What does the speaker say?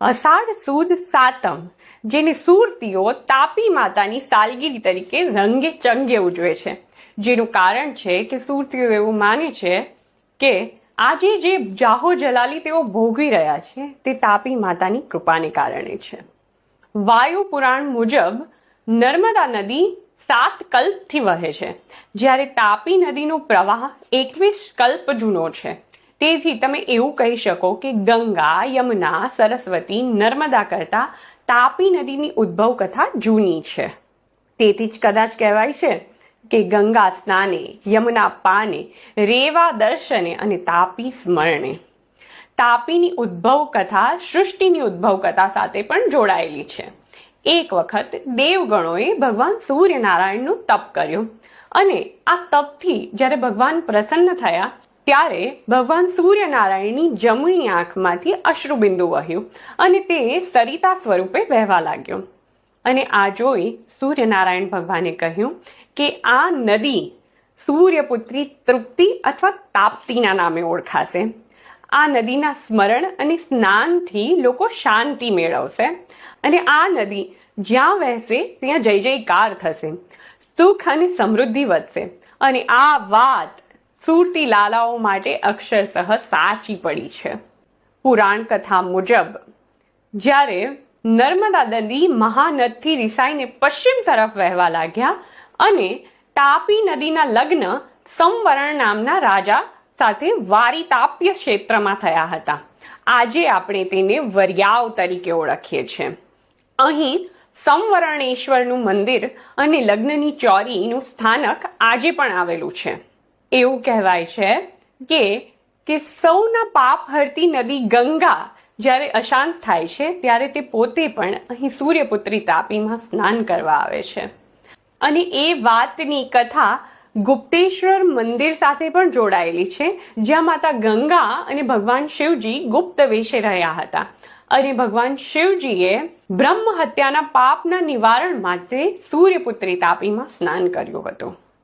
અષાઢ સુદ સાતમ, જેને સુરતીઓ તાપી માતાની સાલગીરી તરીકે રંગે ચંગે ઉજવે છે. જેનું કારણ છે કે સુરતીઓ એવું માને છે કે આજે જે જાહો જલાલી તેઓ ભોગવી રહ્યા છે તે તાપી માતાની કૃપાને કારણે છે. વાયુ પુરાણ મુજબ નર્મદા નદી 7 કલ્પથી વહે છે, જ્યારે તાપી નદીનો પ્રવાહ 21 કલ્પ જૂનો છે. તેથી તમે એવું કહી શકો કે ગંગા, યમુના, સરસ્વતી, નર્મદા કરતા તાપી નદીની ઉદ્ભવ કથા જૂની છે. તેથી જ કદાચ કહેવાય છે કે ગંગા સ્નાને, યમુના પાને, રેવા દર્શને અને તાપી સ્મરણે. તાપીની ઉદ્ભવ કથા સૃષ્ટિની ઉદ્ભવ કથા સાથે પણ જોડાયેલી છે. એક વખત દેવગણોએ ભગવાન સૂર્યનારાયણનું તપ કર્યું અને આ તપથી જ્યારે ભગવાન પ્રસન્ન થયા ત્યારે ભગવાન સૂર્યનારાયણની જમણી આંખમાંથી અશ્રુબિંદુ વહ્યું અને તે સરિતા સ્વરૂપે વહેવા લાગ્યો. અને આ જોઈ સૂર્યનારાયણ ભગવાને કહ્યું કે આ નદી સૂર્યપુત્રી તૃપ્તિ અથવા તાપ્તીના નામે ઓળખાશે. આ નદીના સ્મરણ અને સ્નાનથી લોકો શાંતિ મેળવશે અને આ નદી જ્યાં વહેશે ત્યાં જય જયકાર થશે, સુખ અને સમૃદ્ધિ વધશે. અને આ વાત સુરતી લાલાઓ માટે અક્ષરશઃ સાચી પડી છે. પુરાણ કથા મુજબ જ્યારે નર્મદા નદી મહાનદથી રિસાઈને પશ્ચિમ તરફ વહેવા લાગ્યા અને તાપી નદીના લગ્ન સંવરણ નામના રાજા સાથે વારિતાપ્ય ક્ષેત્રમાં થયા હતા. આજે આપણે તેને વરિયાવ તરીકે ઓળખીએ છીએ. અહીં સંવરણેશ્વરનું મંદિર અને લગ્નની ચોરીનું સ્થાનક આજે પણ આવેલું છે. એવું કહેવાય છે કે સૌના પાપ હરતી નદી ગંગા જ્યારે અશાંત થાય છે ત્યારે તે પોતે પણ અહીં સૂર્યપુત્રી તાપીમાં સ્નાન કરવા આવે છે. અને એ વાતની કથા ગુપ્તેશ્વર મંદિર સાથે પણ જોડાયેલી છે, જ્યાં માતા ગંગા અને ભગવાન શિવજી ગુપ્ત વેશે રહ્યા હતા અને ભગવાન શિવજીએ બ્રહ્મ હત્યાના પાપના નિવારણ માટે સૂર્યપુત્રી તાપીમાં સ્નાન કર્યું હતું.